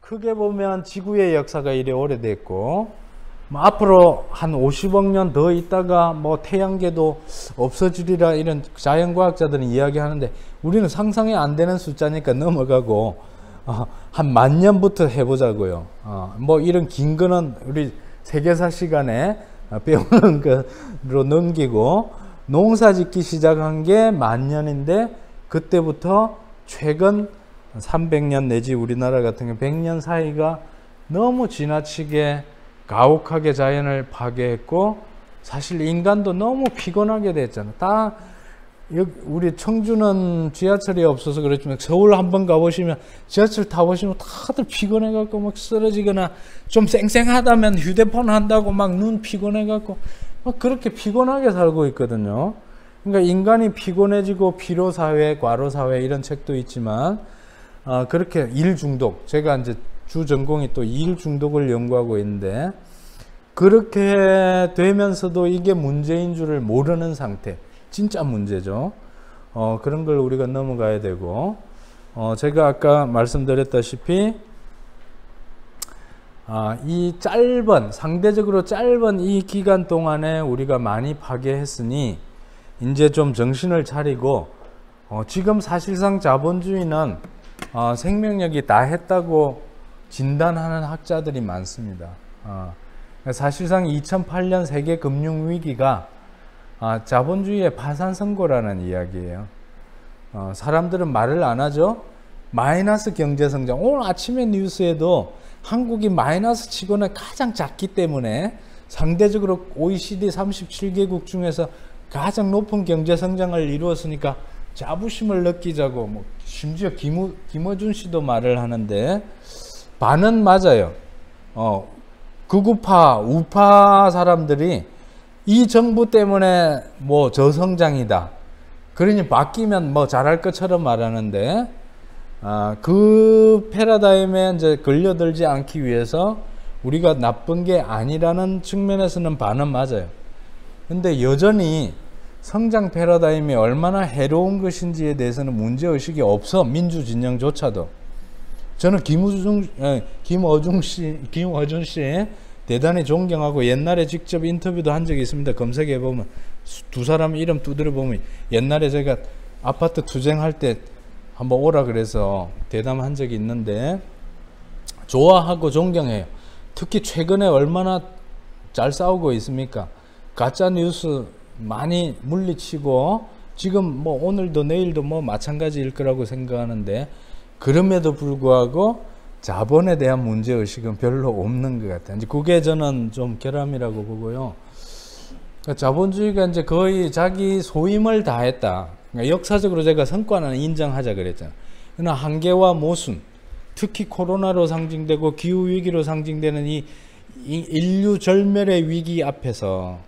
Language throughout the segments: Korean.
크게 보면 지구의 역사가 이래 오래됐고, 뭐 앞으로 한 50억 년 더 있다가 뭐 태양계도 없어지리라 이런 자연과학자들은 이야기하는데, 우리는 상상이 안 되는 숫자니까 넘어가고 한 10,000년부터 해보자고요. 뭐 이런 긴 거는 우리 세계사 시간에 배우는 거로 넘기고, 농사 짓기 시작한 게 10,000년인데 그때부터 최근 300년 내지 우리나라 같은 경우 100년 사이가 너무 지나치게 가혹하게 자연을 파괴했고, 사실 인간도 너무 피곤하게 됐잖아. 다 우리 청주는 지하철이 없어서 그렇지만 서울 한번 가보시면 지하철 타보시면 다들 피곤해갖고 막 쓰러지거나, 좀 쌩쌩하다면 휴대폰 한다고 막 눈 피곤해갖고 막 그렇게 피곤하게 살고 있거든요. 그러니까 인간이 피곤해지고 피로사회, 과로사회 이런 책도 있지만, 그렇게 일 중독, 제가 이제 주 전공이 또 일 중독을 연구하고 있는데, 그렇게 되면서도 이게 문제인 줄을 모르는 상태, 진짜 문제죠. 그런 걸 우리가 넘어가야 되고, 제가 아까 말씀드렸다시피 이 상대적으로 짧은 이 기간 동안에 우리가 많이 파괴했으니 이제 좀 정신을 차리고, 지금 사실상 자본주의는 생명력이 다 했다고 진단하는 학자들이 많습니다. 사실상 2008년 세계 금융위기가 자본주의의 파산 선고라는 이야기예요. 사람들은 말을 안 하죠. 마이너스 경제성장. 오늘 아침에 뉴스에도 한국이 마이너스 치고는 가장 작기 때문에 상대적으로 OECD 37개국 중에서 가장 높은 경제성장을 이루었으니까 자부심을 느끼자고, 뭐 심지어 김어준 씨도 말을 하는데, 반은 맞아요. 극우파, 우파 사람들이 이 정부 때문에 뭐 저성장이다, 그러니 바뀌면 뭐 잘할 것처럼 말하는데, 그 패러다임에 이제 걸려들지 않기 위해서 우리가 나쁜 게 아니라는 측면에서는 반은 맞아요. 근데 여전히 성장 패러다임이 얼마나 해로운 것인지에 대해서는 문제의식이 없어, 민주진영조차도. 저는 김어준 씨 대단히 존경하고, 옛날에 직접 인터뷰도 한 적이 있습니다. 검색해보면 두 사람 이름 두드려보면, 옛날에 제가 아파트 투쟁할 때 한번 오라 그래서 대담한 적이 있는데, 좋아하고 존경해요. 특히 최근에 얼마나 잘 싸우고 있습니까? 가짜뉴스 많이 물리치고, 지금 뭐 오늘도 내일도 뭐 마찬가지일 거라고 생각하는데, 그럼에도 불구하고 자본에 대한 문제의식은 별로 없는 것 같아요. 이제 그게 저는 좀 결함이라고 보고요. 그러니까 자본주의가 이제 거의 자기 소임을 다했다. 그러니까 역사적으로 제가 성과는 인정하자 그랬잖아요. 그러나 한계와 모순, 특히 코로나로 상징되고 기후위기로 상징되는 이 인류 절멸의 위기 앞에서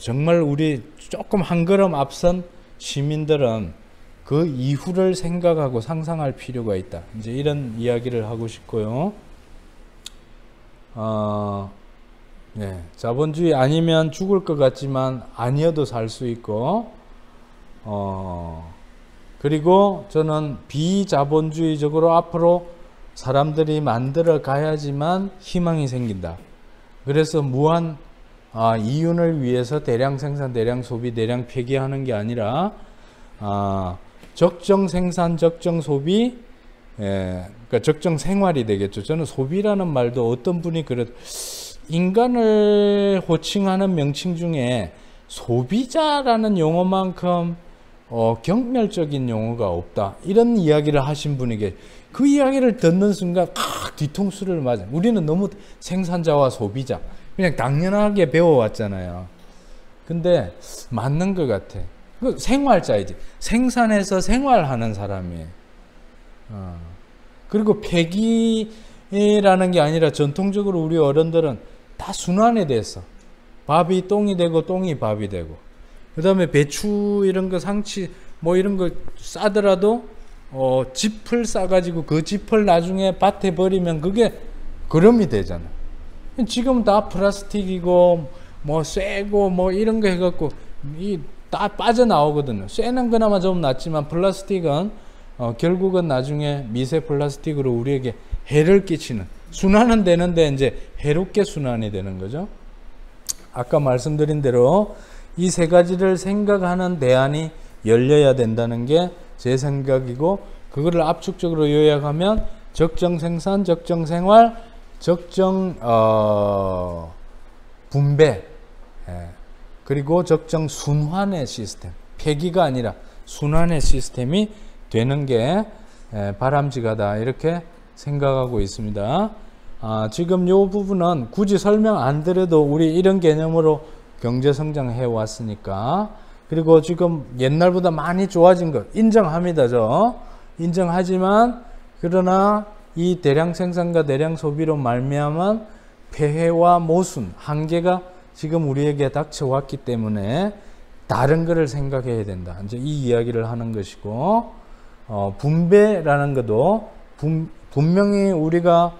정말 우리 조금 한 걸음 앞선 시민들은 그 이후를 생각하고 상상할 필요가 있다. 이제 이런 이야기를 하고 싶고요. 네, 자본주의 아니면 죽을 것 같지만 아니어도 살 수 있고, 그리고 저는 비자본주의적으로 앞으로 사람들이 만들어 가야지만 희망이 생긴다. 그래서 무한 이윤을 위해서 대량 생산, 대량 소비, 대량 폐기하는 게 아니라 적정 생산, 적정 소비, 그러니까 적정 생활이 되겠죠. 저는 소비라는 말도 어떤 분이 인간을 호칭하는 명칭 중에 소비자라는 용어만큼 경멸적인 용어가 없다, 이런 이야기를 하신 분에게 그 이야기를 듣는 순간 뒤통수를 맞아. 우리는 너무 생산자와 소비자 그냥 당연하게 배워왔잖아요. 근데 맞는 것 같아. 생활자이지. 생산해서 생활하는 사람이에요. 그리고 폐기라는 게 아니라 전통적으로 우리 어른들은 다 순환이 됐어. 밥이 똥이 되고 똥이 밥이 되고, 그 다음에 배추 이런 거, 상치 뭐 이런 거 싸더라도 짚을 싸가지고 그 짚을 나중에 밭에 버리면 그게 거름이 되잖아. 지금 다 플라스틱이고 뭐 쇠고 뭐 이런 거 해갖고 다 빠져나오거든요. 쇠는 그나마 좀 낫지만 플라스틱은 결국은 나중에 미세 플라스틱으로 우리에게 해를 끼치는, 순환은 되는데 이제 해롭게 순환이 되는 거죠. 아까 말씀드린 대로 이 세 가지를 생각하는 대안이 열려야 된다는 게 제 생각이고, 그거를 압축적으로 요약하면 적정 생산, 적정 생활, 적정 분배, 그리고 적정 순환의 시스템, 폐기가 아니라 순환의 시스템이 되는 게 바람직하다, 이렇게 생각하고 있습니다. 지금 이 부분은 굳이 설명 안 드려도 우리 이런 개념으로 경제성장 해왔으니까, 그리고 지금 옛날보다 많이 좋아진 것 인정합니다. 인정하지만 그러나 이 대량 생산과 대량 소비로 말미암은 폐해와 모순, 한계가 지금 우리에게 닥쳐왔기 때문에 다른 것을 생각해야 된다, 이제 이 이야기를 하는 것이고, 분배라는 것도 분명히 우리가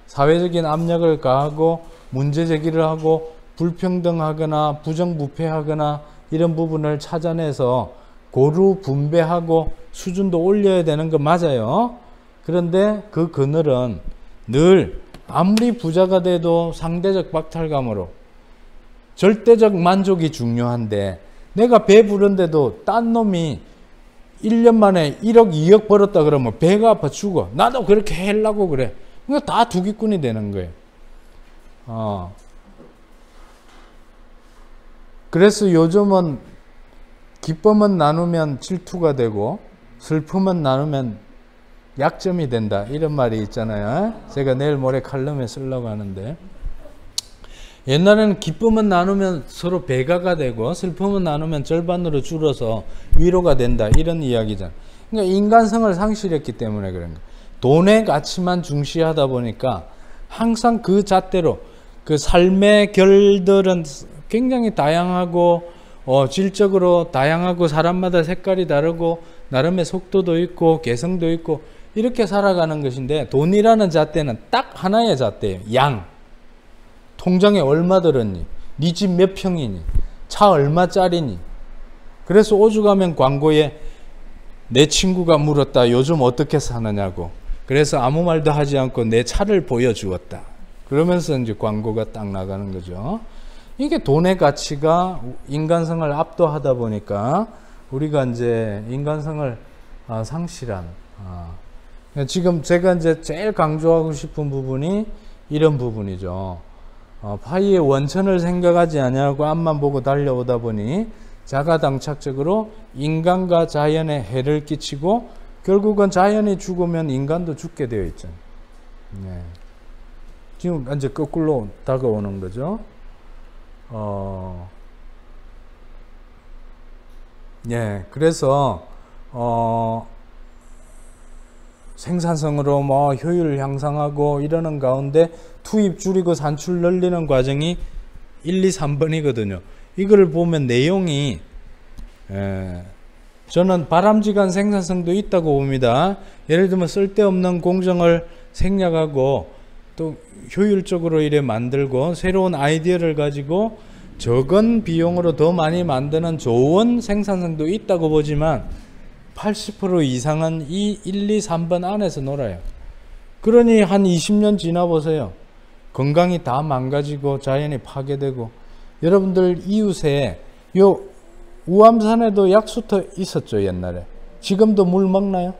사회적인 압력을 가하고 문제 제기를 하고 불평등하거나 부정부패하거나 이런 부분을 찾아내서 고루 분배하고 수준도 올려야 되는 거 맞아요. 그런데 그 그늘은 늘 아무리 부자가 돼도 상대적 박탈감으로 절대적 만족이 중요한데, 내가 배부른데도 딴 놈이 1년 만에 1억 2억 벌었다 그러면 배가 아파 죽어. 나도 그렇게 하려고 그래. 그러니까 다 두기꾼이 되는 거예요. 그래서 요즘은 기쁨은 나누면 질투가 되고 슬픔은 나누면 약점이 된다, 이런 말이 있잖아요. 제가 내일 모레 칼럼에 쓰려고 하는데, 옛날에는 기쁨은 나누면 서로 배가가 되고 슬픔은 나누면 절반으로 줄어서 위로가 된다, 이런 이야기잖아요. 그러니까 인간성을 상실했기 때문에 그런 거예요. 돈의 가치만 중시하다 보니까 항상 그 잣대로 그 삶의 결들은 굉장히 다양하고 질적으로 다양하고 사람마다 색깔이 다르고 나름의 속도도 있고 개성도 있고 이렇게 살아가는 것인데, 돈이라는 잣대는 딱 하나의 잣대예요. 양. 통장에 얼마 들었니? 네 집 몇 평이니? 차 얼마짜리니? 그래서 오죽하면 광고에 내 친구가 물었다, 요즘 어떻게 사느냐고. 그래서 아무 말도 하지 않고 내 차를 보여주었다. 그러면서 이제 광고가 딱 나가는 거죠. 이게 돈의 가치가 인간성을 압도하다 보니까 우리가 이제 인간성을 상실한, 지금 제가 이제 제일 강조하고 싶은 부분이 이런 부분이죠. 파이의 원천을 생각하지 아니하고 앞만 보고 달려오다 보니 자가당착적으로 인간과 자연에 해를 끼치고 결국은 자연이 죽으면 인간도 죽게 되어 있잖아요. 네. 지금 이제 거꾸로 다가오는 거죠. 그래서 생산성으로 뭐 효율 향상하고 이러는 가운데 투입 줄이고 산출 늘리는 과정이 1, 2, 3번이거든요. 이걸 보면 내용이 저는 바람직한 생산성도 있다고 봅니다. 예를 들면 쓸데없는 공정을 생략하고 또 효율적으로 이래 만들고 새로운 아이디어를 가지고 적은 비용으로 더 많이 만드는 좋은 생산성도 있다고 보지만 80% 이상은 이 1, 2, 3번 안에서 놀아요. 그러니 한 20년 지나 보세요. 건강이 다 망가지고 자연이 파괴되고, 여러분들 이웃에 요 우암산에도 약수터 있었죠, 옛날에. 지금도 물 먹나요?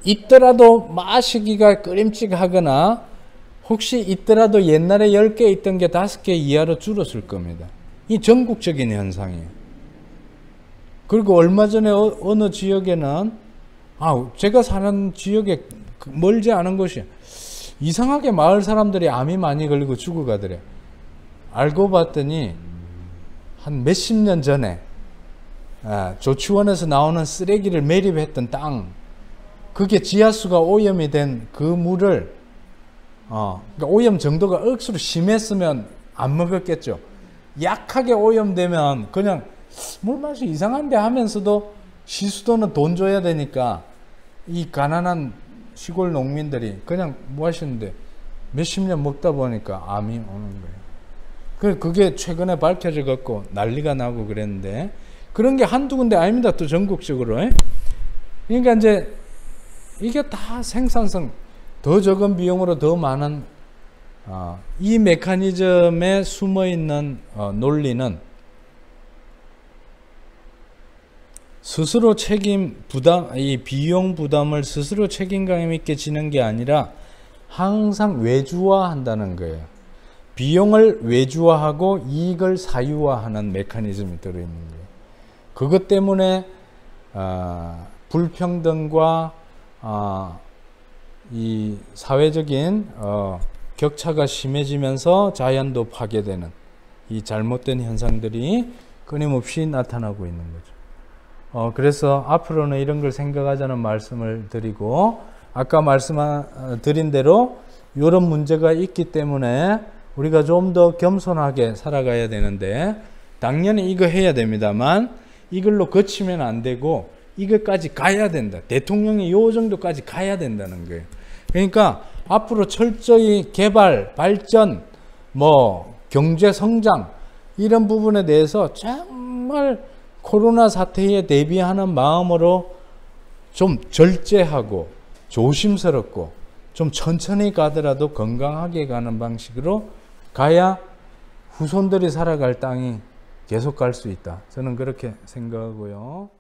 있더라도 마시기가 끄림칙하거나 혹시 있더라도 옛날에 10개 있던 게 5개 이하로 줄었을 겁니다. 이 전국적인 현상이에요. 그리고 얼마 전에 어느 지역에는 제가 사는 지역에 멀지 않은 곳이 이상하게 마을 사람들이 암이 많이 걸리고 죽어가더래요. 알고 봤더니 한 몇십 년 전에 조치원에서 나오는 쓰레기를 매립했던 땅, 그게 지하수가 오염이 된 그 물을 그러니까 오염 정도가 억수로 심했으면 안 먹었겠죠. 약하게 오염되면 그냥 물 맛이 이상한데 하면서도 시수도는 돈 줘야 되니까 이 가난한 시골 농민들이 그냥 뭐 하시는데 몇십 년 먹다 보니까 암이 오는 거예요. 그게 최근에 밝혀져 갖고 난리가 나고 그랬는데, 그런 게 한두 군데 아닙니다. 또 전국적으로. 그러니까 이제 이게 다 생산성, 더 적은 비용으로 더 많은 이 메커니즘에 숨어 있는 논리는 스스로 이 비용 부담을 스스로 책임감 있게 지는 게 아니라 항상 외주화한다는 거예요. 비용을 외주화하고 이익을 사유화하는 메커니즘이 들어있는 거예요. 그것 때문에 불평등과 이 사회적인 격차가 심해지면서 자연도 파괴되는 이 잘못된 현상들이 끊임없이 나타나고 있는 거죠. 그래서 앞으로는 이런 걸 생각하자는 말씀을 드리고, 아까 말씀드린 대로 이런 문제가 있기 때문에 우리가 좀 더 겸손하게 살아가야 되는데, 당연히 이거 해야 됩니다만 이걸로 그치면 안 되고 이것까지 가야 된다. 대통령이 요 정도까지 가야 된다는 거예요. 그러니까 앞으로 철저히 개발, 발전, 경제 성장 이런 부분에 대해서 정말 코로나 사태에 대비하는 마음으로 좀 절제하고 조심스럽고 좀 천천히 가더라도 건강하게 가는 방식으로 가야 후손들이 살아갈 땅이 계속 갈 수 있다. 저는 그렇게 생각하고요.